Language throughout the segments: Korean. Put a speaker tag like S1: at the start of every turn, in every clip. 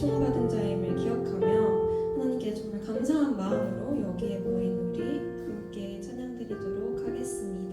S1: 고통받은 자임을 기억하며 하나님께 정말 감사한 마음으로 여기에 모인 우리 함께 찬양드리도록 하겠습니다.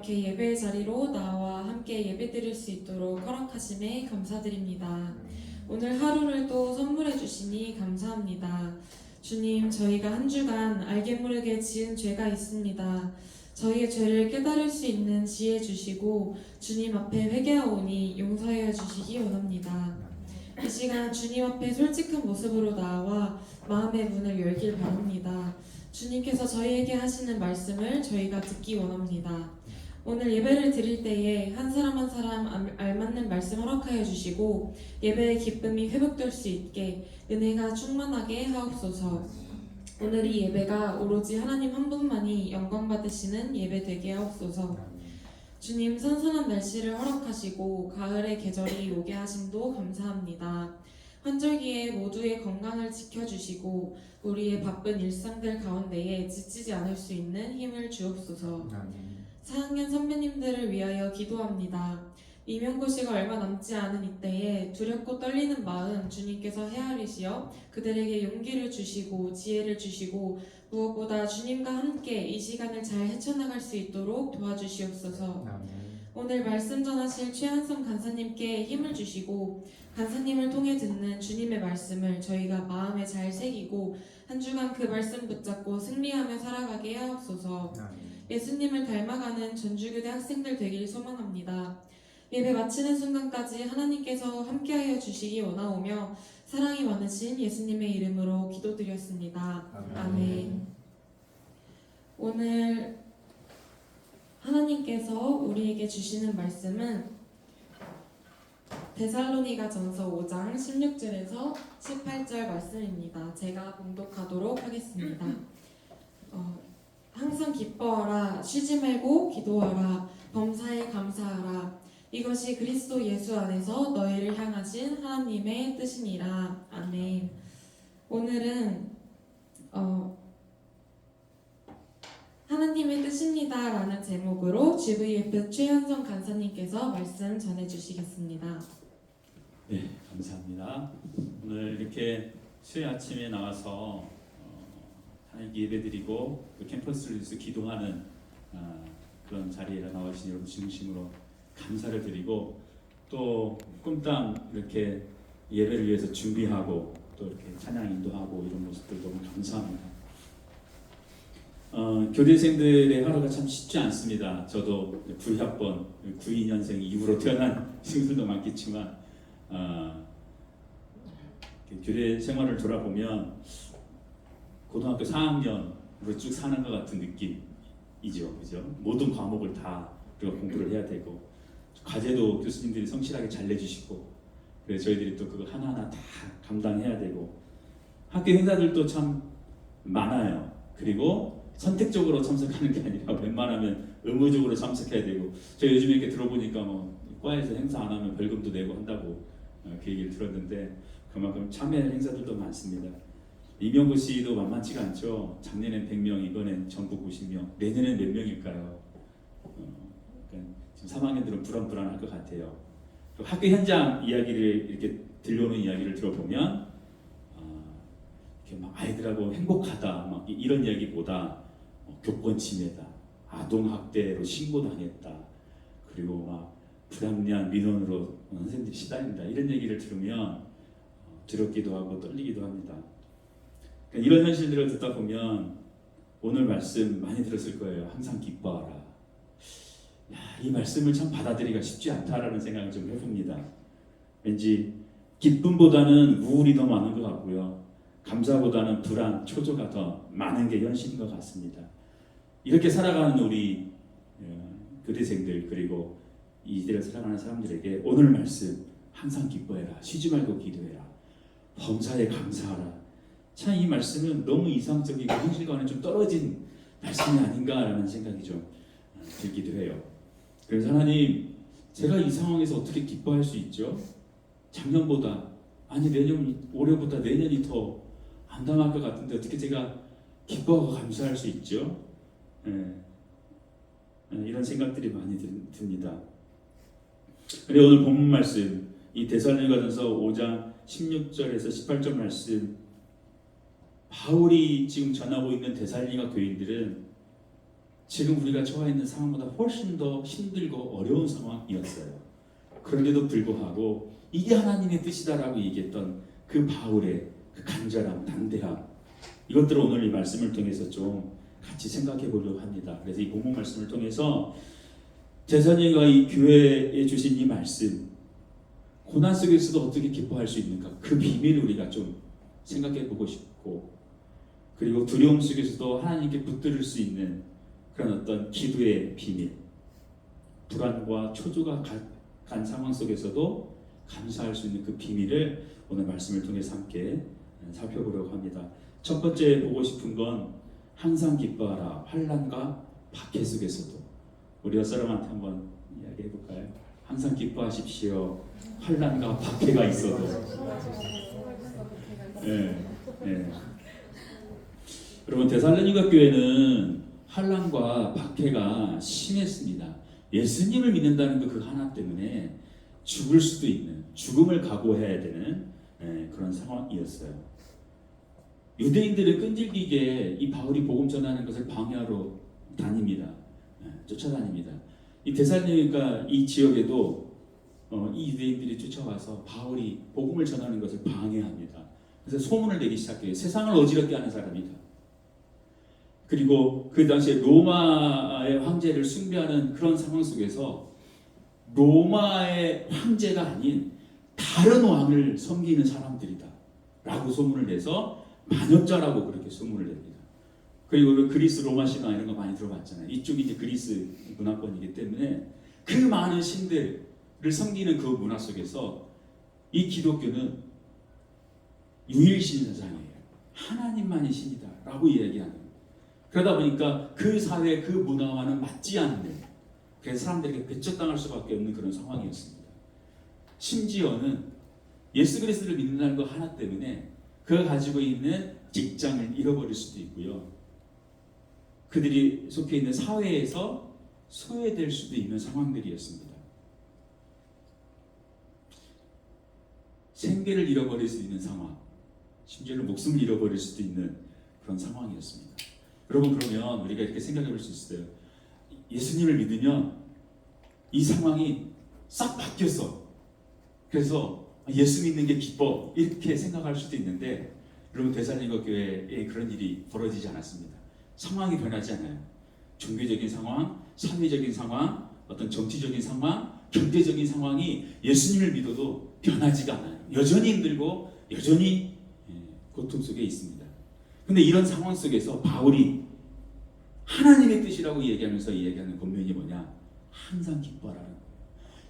S2: 이렇게 예배의 자리로 나와 함께 예배드릴 수 있도록 허락하심에 감사드립니다. 오늘 하루를 또 선물해 주시니 감사합니다. 주님, 저희가 한 주간 알게 모르게 지은 죄가 있습니다. 저희의 죄를 깨달을 수 있는 지혜 주시고 주님 앞에 회개하오니 용서하여 주시기 원합니다. 이 시간 주님 앞에 솔직한 모습으로 나와 마음의 문을 열길 바랍니다. 주님께서 저희에게 하시는 말씀을 저희가 듣기 원합니다. 오늘 예배를 드릴 때에 한 사람 한 사람 알맞는 말씀 허락하여 주시고 예배의 기쁨이 회복될 수 있게 은혜가 충만하게 하옵소서. 오늘 이 예배가 오로지 하나님 한 분만이 영광 받으시는 예배 되게 하옵소서. 주님, 선선한 날씨를 허락하시고 가을의 계절이 오게 하심도 감사합니다. 환절기에 모두의 건강을 지켜주시고 우리의 바쁜 일상들 가운데에 지치지 않을 수 있는 힘을 주옵소서. 4학년 선배님들을 위하여 기도합니다. 임용고시가 얼마 남지 않은 이때에 두렵고 떨리는 마음 주님께서 헤아리시어 그들에게 용기를 주시고 지혜를 주시고 무엇보다 주님과 함께 이 시간을 잘 헤쳐나갈 수 있도록 도와주시옵소서. 오늘 말씀 전하실 최한성 간사님께 힘을 주시고 간사님을 통해 듣는 주님의 말씀을 저희가 마음에 잘 새기고 한 주간 그 말씀 붙잡고 승리하며 살아가게 하옵소서. 예수님을 닮아가는 전주교대 학생들 되길 소망합니다. 예배 마치는 순간까지 하나님께서 함께하여 주시기 원하오며 사랑이 많으신 예수님의 이름으로 기도드렸습니다. 아멘. 오늘 하나님께서 우리에게 주시는 말씀은 데살로니가전서 5장 16절에서 18절 말씀입니다. 제가 봉독하도록 하겠습니다. 항상 기뻐하라, 쉬지 말고 기도하라, 범사에 감사하라. 이것이 그리스도 예수 안에서 너희를 향하신 하나님의 뜻이니라. 아멘. 오늘은 하나님의 뜻입니다 라는 제목으로 GVF 최현성 간사님께서 말씀 전해주시겠습니다.
S3: 네, 감사합니다. 오늘 이렇게 수요일 아침에 나와서 하나님께 예배드리고 또 캠퍼스를 위해서 기도하는 그런 자리에 나와주신 여러분 진심으로 감사를 드리고 또 꿈땅 이렇게 예배를 위해서 준비하고 또 이렇게 찬양 인도하고 이런 모습들 너무 감사합니다. 교대생들의 하루가 참 쉽지 않습니다. 저도 불합번 92년생 이후로 태어난 친구들도 많겠지만 교대 생활을 돌아보면 고등학교 4학년으로 쭉 사는 것 같은 느낌이죠. 그죠? 모든 과목을 다 우리가 공부를 해야 되고 과제도 교수님들이 성실하게 잘 내주시고 그래서 저희들이 또 그거 하나하나 다 감당해야 되고 학교 행사들도 참 많아요. 그리고 선택적으로 참석하는 게 아니라 웬만하면 의무적으로 참석해야 되고 제가 요즘에 이렇게 들어보니까 뭐 과에서 행사 안 하면 벌금도 내고 한다고 그 얘기를 들었는데 그만큼 참여할 행사들도 많습니다. 임용고시도 만만치가 않죠. 작년엔 100명, 이번엔 전국 50명. 내년엔 몇 명일까요? 그러니까 지금 3학년들은 불안불안할 것 같아요. 학교 현장 이야기를 이렇게 들려오는 이야기를 들어보면 이렇게 막 아이들하고 행복하다 막 이런 이야기보다 교권 침해다, 아동 학대로 신고당했다, 그리고 막 불합리한 민원으로 선생님들이 시달린다 이런 얘기를 들으면 두렵기도 하고 떨리기도 합니다. 그러니까 이런 현실들을 듣다 보면 오늘 말씀 많이 들었을 거예요. 항상 기뻐하라. 야, 이 말씀을 참 받아들이기가 쉽지 않다라는 생각을 좀 해봅니다. 왠지 기쁨보다는 우울이 더 많은 것 같고요. 감사보다는 불안, 초조가 더 많은 게 현실인 것 같습니다. 이렇게 살아가는 우리 교대생들 그리고 이 시대를 살아가는 사람들에게 오늘 말씀 항상 기뻐해라, 쉬지 말고 기도해라, 범사에 감사하라. 참 이 말씀은 너무 이상적이고 현실과는 좀 떨어진 말씀이 아닌가라는 생각이 좀 들기도 해요. 그래서 하나님, 제가 이 상황에서 어떻게 기뻐할 수 있죠? 작년보다 아니 올해보다 내년이 더 안 당할 것 같은데 어떻게 제가 기뻐하고 감사할 수 있죠? 이런 생각들이 많이 듭니다. 그리고 오늘 본문 말씀 이 데살로니가전서 5장 16절에서 18절 말씀, 바울이 지금 전하고 있는 데살로니가 교인들은 지금 우리가 처해 있는 상황보다 훨씬 더 힘들고 어려운 상황이었어요. 그런데도 불구하고 이게 하나님의 뜻이다라고 얘기했던 그 바울의 그 간절함, 담대함, 이것들을 오늘 이 말씀을 통해서 좀 같이 생각해 보려고 합니다. 그래서 이 본문 말씀을 통해서 제사님과 이 교회에 주신 이 말씀, 고난 속에서도 어떻게 기뻐할 수 있는가, 그 비밀을 우리가 좀 생각해 보고 싶고, 그리고 두려움 속에서도 하나님께 붙들을 수 있는 그런 어떤 기도의 비밀, 불안과 초조가 간 상황 속에서도 감사할 수 있는 그 비밀을 오늘 말씀을 통해서 함께 살펴보려고 합니다. 첫 번째 보고 싶은 건 항상 기뻐하라, 환난과 박해 속에서도. 우리 옆사람한테 한번 이야기해 볼까요? 항상 기뻐하십시오. 환난과 박해가 있어도. 네, 네. 여러분, 데살로니가 교회는 환난과 박해가 심했습니다. 예수님을 믿는다는 그 하나 때문에 죽을 수도 있는, 죽음을 각오해야 되는 그런 상황이었어요. 유대인들을 끈질기게 이 바울이 복음 전하는 것을 방해하러 다닙니다. 쫓아다닙니다. 이 데살로니가 이 지역에도 이 유대인들이 쫓아와서 바울이 복음을 전하는 것을 방해합니다. 그래서 소문을 내기 시작해요. 세상을 어지럽게 하는 사람이다. 그리고 그 당시에 로마의 황제를 숭배하는 그런 상황 속에서 로마의 황제가 아닌 다른 왕을 섬기는 사람들이다 라고 소문을 내서 반역자라고 그렇게 소문을 냅니다. 그리고 그리스 로마 신화 이런 거 많이 들어봤잖아요. 이쪽이 이제 그리스 문화권이기 때문에 그 많은 신들을 섬기는 그 문화 속에서 이 기독교는 유일신 세상이에요. 하나님만이 신이다 라고 이야기하는. 그러다 보니까 그 사회 그 문화와는 맞지 않는, 그래서 사람들에게 배척당할 수밖에 없는 그런 상황이었습니다. 심지어는 예수 그리스도를 믿는다는 것 하나 때문에 그가 가지고 있는 직장을 잃어버릴 수도 있고요. 그들이 속해 있는 사회에서 소외될 수도 있는 상황들이었습니다. 생계를 잃어버릴 수 있는 상황, 심지어는 목숨을 잃어버릴 수도 있는 그런 상황이었습니다. 여러분, 그러면 우리가 이렇게 생각해 볼 수 있어요. 예수님을 믿으면 이 상황이 싹 바뀌었어. 그래서 예수 믿는 게 기뻐, 이렇게 생각할 수도 있는데, 여러분, 데살로니가 교회에 그런 일이 벌어지지 않았습니다. 상황이 변하지 않아요. 종교적인 상황, 사회적인 상황, 어떤 정치적인 상황, 경제적인 상황이 예수님을 믿어도 변하지가 않아요. 여전히 힘들고 여전히 고통 속에 있습니다. 근데 이런 상황 속에서 바울이 하나님의 뜻이라고 얘기하면서 이야기하는 권면이 뭐냐? 항상 기뻐하라는 거예요.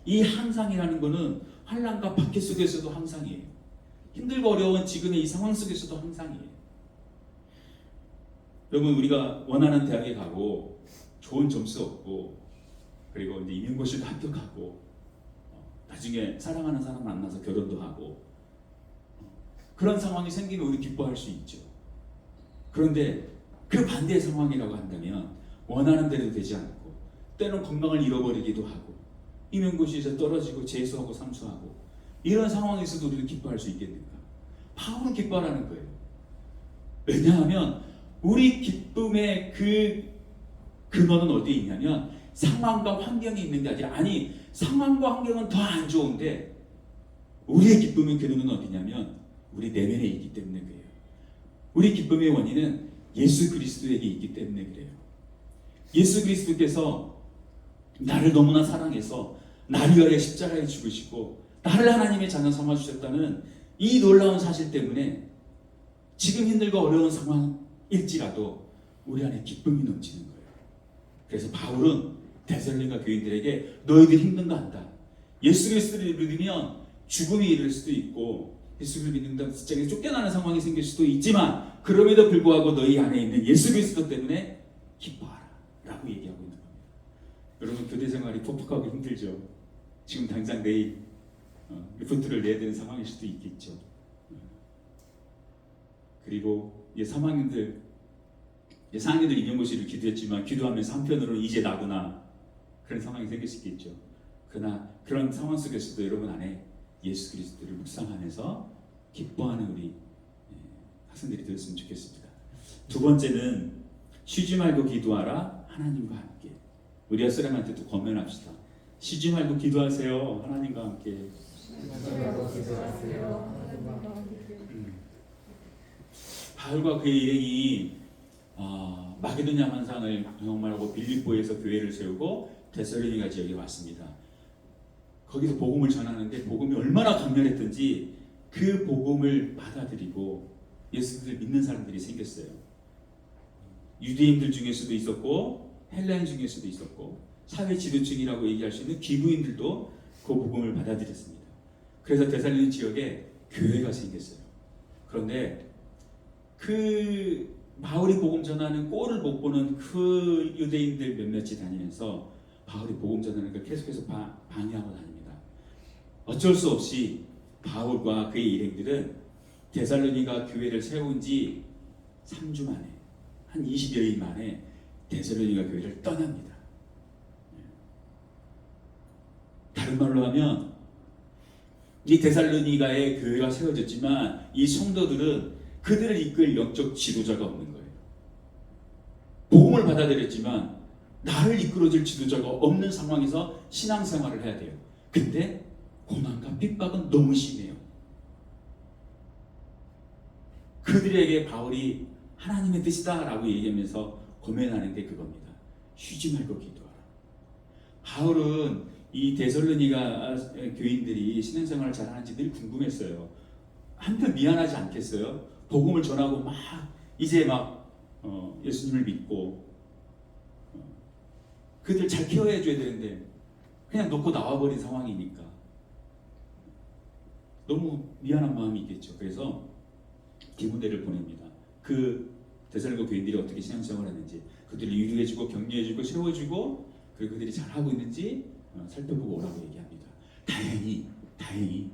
S3: 이 항상이라는 거는 환난과 박해 속에서도 항상이에요. 힘들고 어려운 지금의 이 상황 속에서도 항상이에요. 여러분, 우리가 원하는 대학에 가고 좋은 점수 얻고 그리고 이제 임용고시도 합격하고 나중에 사랑하는 사람 만나서 결혼도 하고 그런 상황이 생기면 우리 기뻐할 수 있죠. 그런데 그 반대의 상황이라고 한다면 원하는 대로 되지 않고 때론 건강을 잃어버리기도 하고 임용고시에서 떨어지고 재수하고 삼수하고 이런 상황에서도 우리는 기뻐할 수 있겠는가? 바울은 기뻐하라는 거예요. 왜냐하면 우리 기쁨의 그 근원은 어디에 있냐면 상황과 환경이 있는 게 아니라, 아니 상황과 환경은 더 안 좋은데 우리의 기쁨의 근원은 어디냐면 우리 내면에 있기 때문에 그래요. 우리 기쁨의 원인은 예수 그리스도에게 있기 때문에 그래요. 예수 그리스도께서 나를 너무나 사랑해서 나를 위하여 십자가에 죽으시고 나를 하나님의 자녀 삼아주셨다는 이 놀라운 사실 때문에 지금 힘들고 어려운 상황일지라도 우리 안에 기쁨이 넘치는 거예요. 그래서 바울은 데살로니가 교인들에게 너희들 힘든 거 안다. 예수 그리스도를 믿으면 죽음이 이를 수도 있고 예수를 믿는다는 직장에 쫓겨나는 상황이 생길 수도 있지만 그럼에도 불구하고 너희 안에 있는 예수 그리스도 때문에 기뻐하라 라고 얘기하고 있는 겁니다. 여러분, 교대 생활이 퍽퍽하고 힘들죠. 지금 당장 내일 리포트를 내야 되는 상황일 수도 있겠죠. 그리고 3학년들 임용고시를 기도했지만 기도하면서 한편으로는 이제 나구나 그런 상황이 생길 수 있겠죠. 그러나 그런 상황 속에서도 여러분 안에 예수 그리스도를 묵상하면서 기뻐하는 우리 학생들이 되었으면 좋겠습니다. 두 번째는 쉬지 말고 기도하라, 하나님과 함께. 우리 에스라한테도 권면합시다. 쉬지 말고 기도하세요. 하나님과 함께. 바울과 그의 일행이 마게도냐 환상을 경험하고 빌립보에서 교회를 세우고 데살로니가 지역에 왔습니다. 거기서 복음을 전하는데 복음이 얼마나 강렬했던지 그 복음을 받아들이고 예수를 믿는 사람들이 생겼어요. 유대인들 중에서도 있었고 헬라인 중에서도 있었고 사회 지도층이라고 얘기할 수 있는 기부인들도 그 복음을 받아들였습니다. 그래서 데살로니 지역에 교회가 생겼어요. 그런데 그 바울이 복음 전하는 꼴을 못 보는 그 유대인들 몇몇이 다니면서 바울이 복음 전하는 걸 계속해서 방해하고 다닙니다. 어쩔 수 없이 바울과 그의 일행들은 데살로니가 교회를 세운 지 3주 만에, 한 20여일 만에 데살로니가 교회를 떠납니다. 다른 말로 하면 이 데살로니가의 교회가 세워졌지만 이 성도들은 그들을 이끌 영적 지도자가 없는 거예요. 복음을 받아들였지만 나를 이끌어줄 지도자가 없는 상황에서 신앙생활을 해야 돼요. 근데 고난과 핍박은 너무 심해요. 그들에게 바울이 하나님의 뜻이다라고 얘기하면서 고민하는 게 그겁니다. 쉬지 말고 기도하라. 바울은 이 데살로니가 교인들이 신앙생활을 잘하는지 늘 궁금했어요. 한편 미안하지 않겠어요? 복음을 전하고 이제 예수님을 믿고 그들 잘 케어해 줘야 되는데 그냥 놓고 나와버린 상황이니까 너무 미안한 마음이 있겠죠. 그래서 디모데를 보냅니다. 그 데살로니가 교인들이 어떻게 신앙생활을 했는지 그들을 위로해주고 격려해주고 세워주고 그리고 그들이 잘하고 있는지 살펴보고 오라고 얘기합니다. 다행히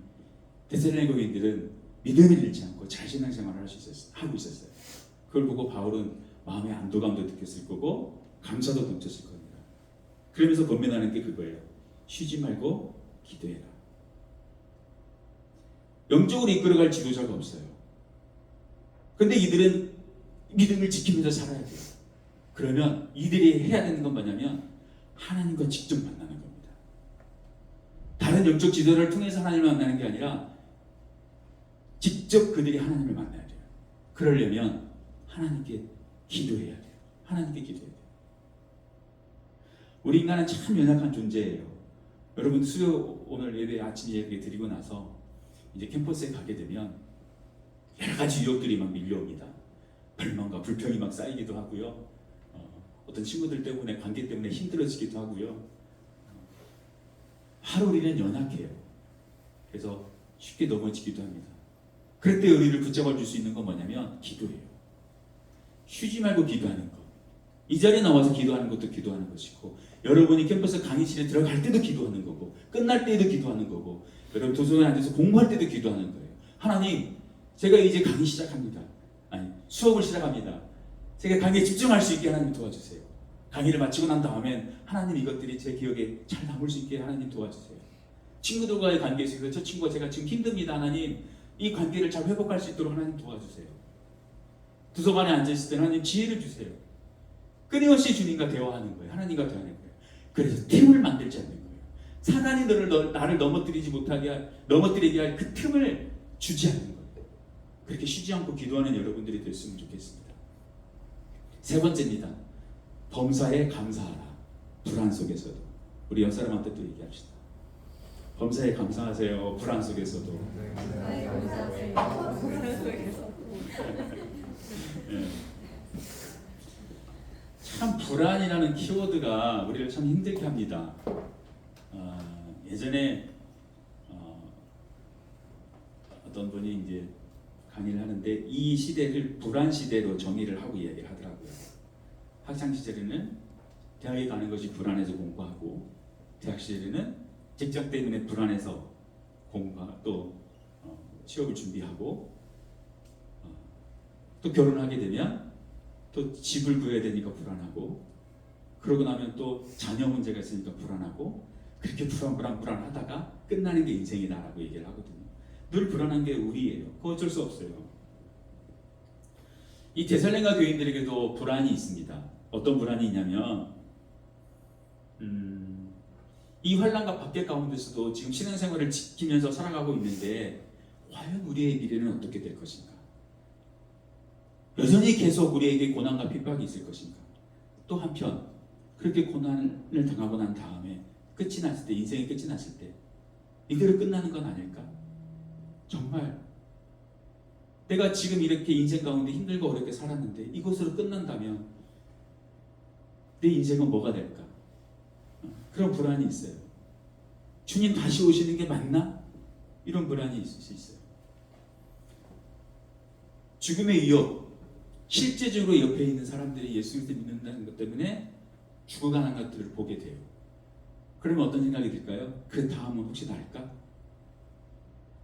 S3: 데살로니가 교인들은 믿음을 잃지 않고 잘 신앙생활을 하고 있었어요. 그걸 보고 바울은 마음의 안도감도 느꼈을 거고 감사도 넘쳤을 겁니다. 그러면서 권면하는 게 그거예요. 쉬지 말고 기도해라. 영적으로 이끌어갈 지도자가 없어요. 근데 이들은 믿음을 지키면서 살아야 돼요. 그러면 이들이 해야 되는 건 뭐냐면 하나님과 직접 만나는 겁니다. 다른 영적 지도를 통해서 하나님을 만나는 게 아니라 직접 그들이 하나님을 만나야 돼요. 그러려면 하나님께 기도해야 돼요. 하나님께 기도해야 돼요. 우리 인간은 참 연약한 존재예요. 여러분 수요 오늘 예배 아침 예배 드리고 나서 이제 캠퍼스에 가게 되면 여러 가지 유혹들이 막 밀려옵니다. 불만과 불평이 막 쌓이기도 하고요. 어떤 친구들 때문에 관계 때문에 힘들어지기도 하고요. 하루 우리는 연약해요. 그래서 쉽게 넘어지기도 합니다. 그럴 때 우리를 붙잡아 줄 수 있는 건 뭐냐면 기도예요. 쉬지 말고 기도하는 것. 이 자리에 나와서 기도하는 것도 기도하는 것이고 여러분이 캠퍼스 강의실에 들어갈 때도 기도하는 거고 끝날 때도 기도하는 거고 여러분 도서관에 앉아서 공부할 때도 기도하는 거예요. 하나님, 제가 이제 강의 시작합니다. 수업을 시작합니다. 제가 강의에 집중할 수 있게 하나님 도와주세요. 강의를 마치고 난 다음엔 하나님 이것들이 제 기억에 잘 남을 수 있게 하나님 도와주세요. 친구들과의 관계에 있어서 저 친구가 제가 지금 힘듭니다. 하나님, 이 관계를 잘 회복할 수 있도록 하나님 도와주세요. 도서관에 앉아있을 때 하나님 지혜를 주세요. 끊임없이 주님과 대화하는 거예요. 하나님과 대화하는 거예요. 그래서 틈을 만들지 않는 거예요. 사단이 나를 넘어뜨리게 할 그 틈을 주지 않는 거예요. 그렇게 쉬지 않고 기도하는 여러분들이 됐으면 좋겠습니다. 세 번째입니다. 범사에 감사하라. 불안 속에서도. 우리 옆 사람한테 또 얘기합시다. 범사에 감사하세요. 불안 속에서도. 네. 참 불안이라는 키워드가 우리를 참 힘들게 합니다. 예전에 어떤 분이 이제 강의를 하는데 이 시대를 불안 시대로 정의를 하고 이야기를 하더라고요. 학창 시절에는 대학에 가는 것이 불안해서 공부하고 대학 시절에는 직장 때문에 불안해서 또 취업을 준비하고 또 결혼하게 되면 또 집을 구해야 되니까 불안하고 그러고 나면 또 자녀 문제가 있으니까 불안하고 그렇게 불안하다가 끝나는 게 인생이다라고 얘기를 하거든요. 늘 불안한 게 우리예요. 그거 어쩔 수 없어요. 이 데살로니가 교인들에게도 불안이 있습니다. 어떤 불안이 있냐면 이 환난과 박해 가운데서도 지금 신앙생활을 지키면서 살아가고 있는데 과연 우리의 미래는 어떻게 될 것인가? 여전히 계속 우리에게 고난과 핍박이 있을 것인가? 또 한편 그렇게 고난을 당하고 난 다음에 끝이 났을 때, 인생이 끝이 났을 때 이대로 끝나는 건 아닐까? 정말 내가 지금 이렇게 인생 가운데 힘들고 어렵게 살았는데 이것으로 끝난다면 내 인생은 뭐가 될까? 그런 불안이 있어요. 주님 다시 오시는 게 맞나? 이런 불안이 있을 수 있어요. 죽음의 위협, 실제적으로 옆에 있는 사람들이 예수 그리스도를 믿는다는 것 때문에 죽어가는 것들을 보게 돼요. 그러면 어떤 생각이 들까요? 그 다음은 혹시 날까?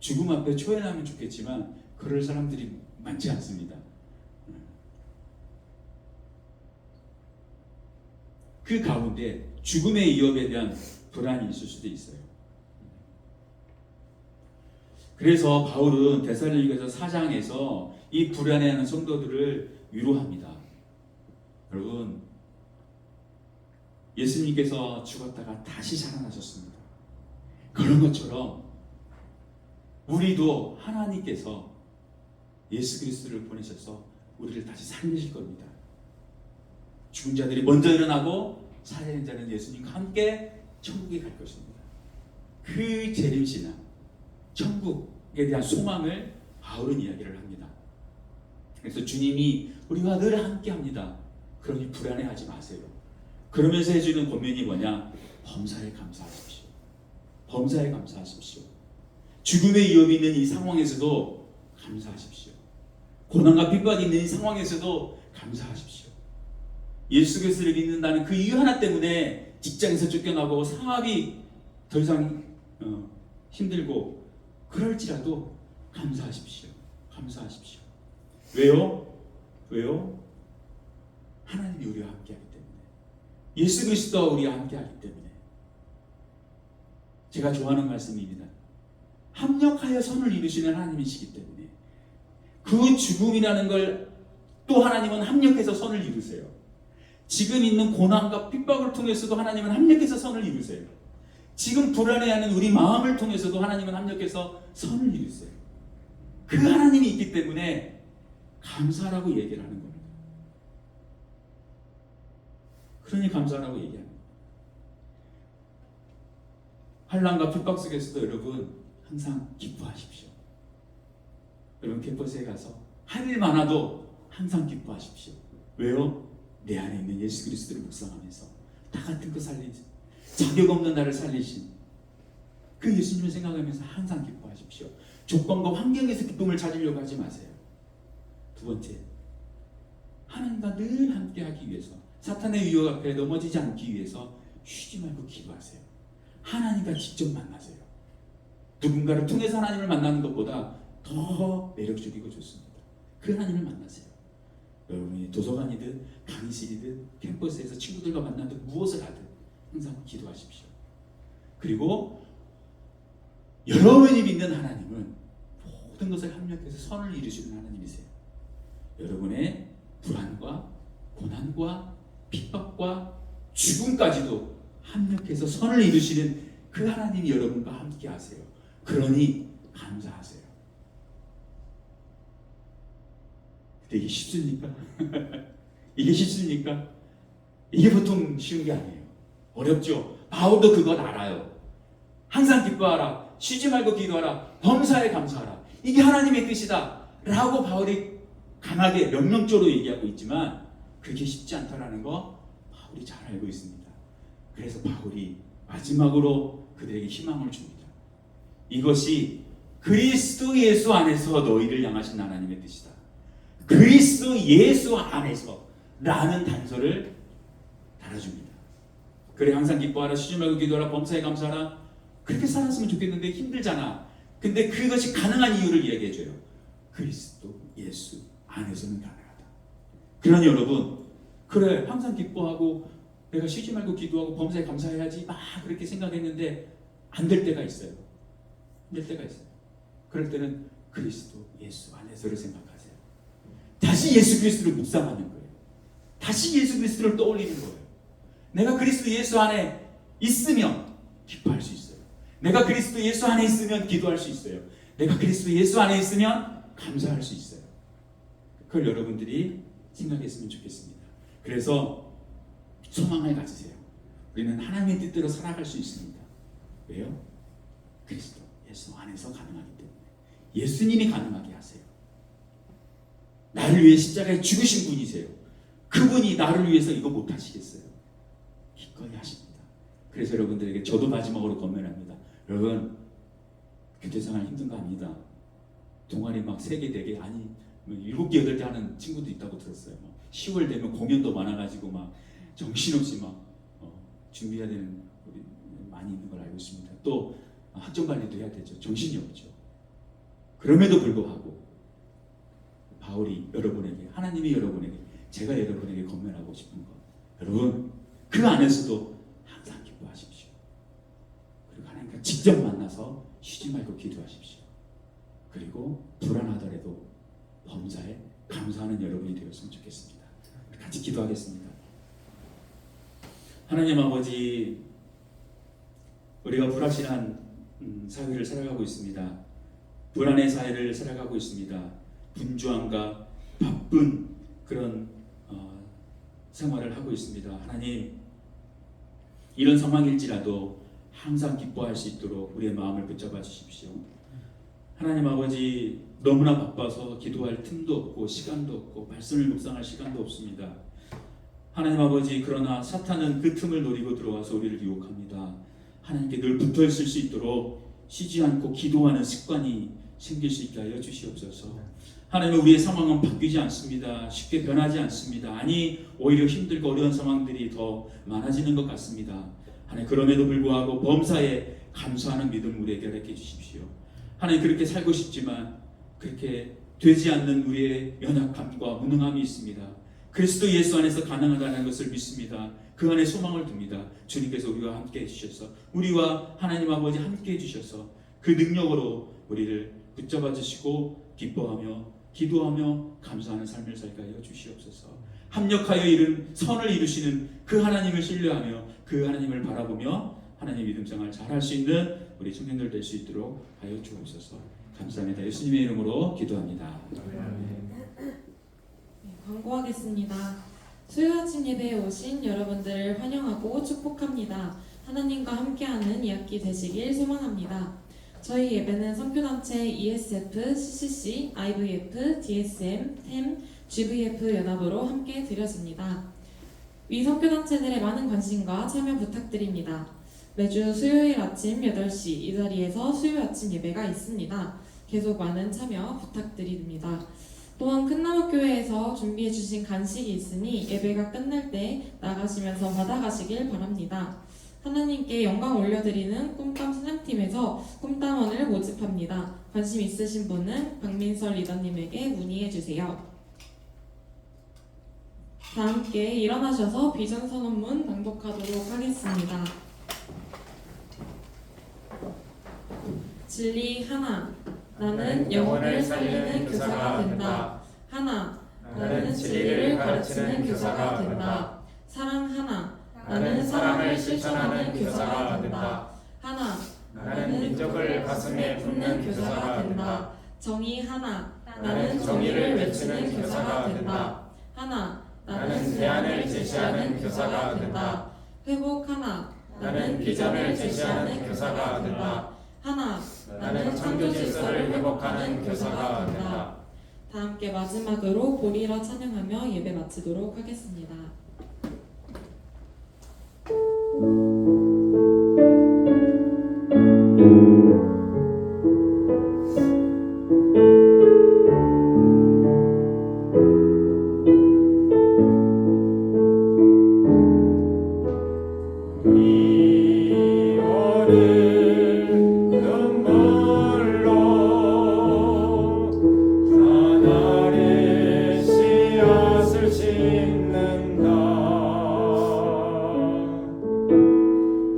S3: 죽음 앞에 초연하면 좋겠지만 그럴 사람들이 많지 않습니다. 그 가운데 죽음의 위협에 대한 불안이 있을 수도 있어요. 그래서 바울은 데살로니가서 4장에서 이 불안해하는 성도들을 위로합니다. 여러분, 예수님께서 죽었다가 다시 살아나셨습니다. 그런 것처럼 우리도 하나님께서 예수 그리스도를 보내셔서 우리를 다시 살리실 겁니다. 죽은 자들이 먼저 일어나고 살아있는 자는 예수님과 함께 천국에 갈 것입니다. 그 재림신앙, 천국에 대한 소망을 바울은 이야기를 합니다. 그래서 주님이 우리와 늘 함께 합니다. 그러니 불안해하지 마세요. 그러면서 해주는 권면이 뭐냐? 범사에 감사하십시오. 범사에 감사하십시오. 죽음의 위협이 있는 이 상황에서도 감사하십시오. 고난과 핍박이 있는 이 상황에서도 감사하십시오. 예수 그리스도를 믿는다는 그 이유 하나 때문에 직장에서 쫓겨나고 사업이 더 이상 힘들고 그럴지라도 감사하십시오. 감사하십시오. 왜요? 왜요? 하나님이 우리와 함께하기 때문에, 예수 그리스도와 우리와 함께하기 때문에. 제가 좋아하는 말씀입니다. 합력하여 선을 이루시는 하나님이시기 때문에 그 죽음이라는 걸 또 하나님은 합력해서 선을 이루세요. 지금 있는 고난과 핍박을 통해서도 하나님은 합력해서 선을 이루세요. 지금 불안해하는 우리 마음을 통해서도 하나님은 합력해서 선을 이루세요. 그 하나님이 있기 때문에 감사라고 얘기를 하는 겁니다. 그러니 감사라고 얘기합니다. 환난과 핍박 속에서도 여러분 항상 기뻐하십시오. 여러분 캠퍼스에 가서 할 일 많아도 항상 기뻐하십시오. 왜요? 내 안에 있는 예수 그리스도를 묵상하면서 다 같은 그 살리신, 자격 없는 나를 살리신 그 예수님을 생각하면서 항상 기뻐하십시오. 조건과 환경에서 기쁨을 찾으려고 하지 마세요. 두 번째, 하나님과 늘 함께하기 위해서, 사탄의 유혹 앞에 넘어지지 않기 위해서 쉬지 말고 기도하세요. 하나님과 직접 만나세요. 누군가를 통해서 하나님을 만나는 것보다 더 매력적이고 좋습니다. 그 하나님을 만나세요. 여러분이 도서관이든 강의실이든 캠퍼스에서 친구들과 만나든 무엇을 하든 항상 기도하십시오. 그리고 여러분이 믿는 하나님은 모든 것을 합력해서 선을 이루시는 하나님이세요. 여러분의 불안과 고난과 핍박과 죽음까지도 합력해서 선을 이루시는 그 하나님이 여러분과 함께 하세요. 그러니 감사하세요. 근데 이게 쉽습니까? 이게 쉽습니까? 이게 보통 쉬운 게 아니에요. 어렵죠. 바울도 그건 알아요. 항상 기뻐하라. 쉬지 말고 기도하라. 범사에 감사하라. 이게 하나님의 뜻이다 라고 바울이 강하게 명령적으로 얘기하고 있지만 그게 쉽지 않다라는 거 바울이 잘 알고 있습니다. 그래서 바울이 마지막으로 그들에게 희망을 줍니다. 이것이 그리스도 예수 안에서 너희를 향하신 하나님의 뜻이다. 그리스도 예수 안에서 라는 단서를 달아줍니다. 그래, 항상 기뻐하라, 쉬지 말고 기도하라, 범사에 감사하라. 그렇게 살았으면 좋겠는데 힘들잖아. 근데 그것이 가능한 이유를 이야기해줘요. 그리스도 예수 안에서는 가능하다. 그러니 여러분, 그래, 항상 기뻐하고 내가 쉬지 말고 기도하고 범사에 감사해야지 막 그렇게 생각했는데 안 될 때가 있어요. 안 될 때가 있어요. 그럴 때는 그리스도 예수 안에서를 생각하세요. 다시 예수 그리스도를 묵상하는 거예요. 다시 예수 그리스도를 떠올리는 거예요. 내가 그리스도 예수 안에 있으면 기뻐할 수 있어요. 내가 그리스도 예수 안에 있으면 기도할 수 있어요. 내가 그리스도 예수 안에 있으면 감사할 수 있어요. 그걸 여러분들이 생각했으면 좋겠습니다. 그래서 소망을 가지세요. 우리는 하나님의 뜻대로 살아갈 수 있습니다. 왜요? 그리스도 예수 안에서 가능하기 때문에 예수님이 가능하게 하세요. 나를 위해 십자가에 죽으신 분이세요. 그분이 나를 위해서 이거 못하시겠어요? 기꺼이 하십니다. 그래서 여러분들에게 저도 마지막으로 권면합니다. 여러분, 교제생활 힘든 거 압니다. 동아리 막 3개, 4개, 아니 7개, 8개 하는 친구도 있다고 들었어요. 10월 되면 공연도 많아가지고 막 정신없이 막 준비해야 되는 우리 많이 있는 걸 알고 있습니다. 또 학점 관리도 해야 되죠. 정신이 없죠. 그럼에도 불구하고 바울이 여러분에게, 하나님이 여러분에게, 제가 여러분에게 권면하고 싶은 것, 여러분 그 안에서도 항상 기뻐하십시오. 그리고 하나님과 직접 만나서 쉬지 말고 기도하십시오. 그리고 불안하더라도 범사에 감사하는 여러분이 되었으면 좋겠습니다. 같이 기도하겠습니다. 하나님 아버지, 우리가 불확실한 사회를 살아가고 있습니다. 불안의 사회를 살아가고 있습니다. 분주함과 바쁜 그런 생활을 하고 있습니다. 하나님, 이런 상황일지라도 항상 기뻐할 수 있도록 우리의 마음을 붙잡아 주십시오. 하나님 아버지, 너무나 바빠서 기도할 틈도 없고 시간도 없고 말씀을 묵상할 시간도 없습니다. 하나님 아버지, 그러나 사탄은 그 틈을 노리고 들어와서 우리를 유혹합니다. 하나님께 늘 붙어 있을 수 있도록 쉬지 않고 기도하는 습관이 생길 수 있게 하여 주시옵소서. 하나님, 우리의 상황은 바뀌지 않습니다. 쉽게 변하지 않습니다. 아니, 오히려 힘들고 어려운 상황들이 더 많아지는 것 같습니다. 하나님, 그럼에도 불구하고 범사에 감사하는 믿음 우리에게 허락해 주십시오. 하나님, 그렇게 살고 싶지만 그렇게 되지 않는 우리의 연약함과 무능함이 있습니다. 그리스도 예수 안에서 가능하다는 것을 믿습니다. 그 안에 소망을 둡니다. 주님께서 우리와 함께 해주셔서, 우리와 하나님 아버지 함께 해주셔서 그 능력으로 우리를 붙잡아 주시고 기뻐하며 기도하며 감사하는 삶을 살게 하여 주시옵소서. 합력하여 이룬 선을 이루시는 그 하나님을 신뢰하며 그 하나님을 바라보며 하나님 믿음 생활 잘할 수 있는 우리 청년들 될 수 있도록 하여 주옵소서. 감사합니다. 예수님의 이름으로 기도합니다.
S2: 광고하겠습니다. 수요 아침 예배에 오신 여러분들을 환영하고 축복합니다. 하나님과 함께하는 이 학기 되시길 소망합니다. 저희 예배는 선교단체 ESF, CCC, IVF, DSM, TEM, GVF 연합으로 함께 드려집니다. 위 선교단체들의 많은 관심과 참여 부탁드립니다. 매주 수요일 아침 8시 이 자리에서 수요 아침 예배가 있습니다. 계속 많은 참여 부탁드립니다. 또한 큰나무교회에서 준비해주신 간식이 있으니 예배가 끝날 때 나가시면서 받아가시길 바랍니다. 하나님께 영광 올려드리는 꿈땀 사냥팀에서 꿈땀원을 모집합니다. 관심 있으신 분은 박민설 리더님에게 문의해주세요. 다 함께 일어나셔서 비전 선언문 낭독하도록 하겠습니다. 진리 하나, 나는 영혼을 살리는 교사가 된다. 하나, 나는 진리를 가르치는 교사가 된다. 사랑 하나, 나는 사랑을 실천하는 교사가 된다. 하나, 나는 민족을 가슴에 품는 교사가 된다. 정의 하나, 나는 정의를 외치는 교사가 된다. 하나, 나는 대안을 제시하는 교사가 된다. 회복 하나, 나는 비전을 제시하는 교사가 된다. 하나, 나는 창조 질서를 회복하는 교사가 된다. 다 함께 마지막으로 보리라 찬양하며 예배 마치도록 하겠습니다.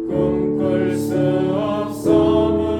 S4: 꿈꿀 수 없어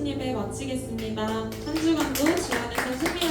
S2: 아침 예배 마치겠습니다. 한 주간도 주 안에서 승리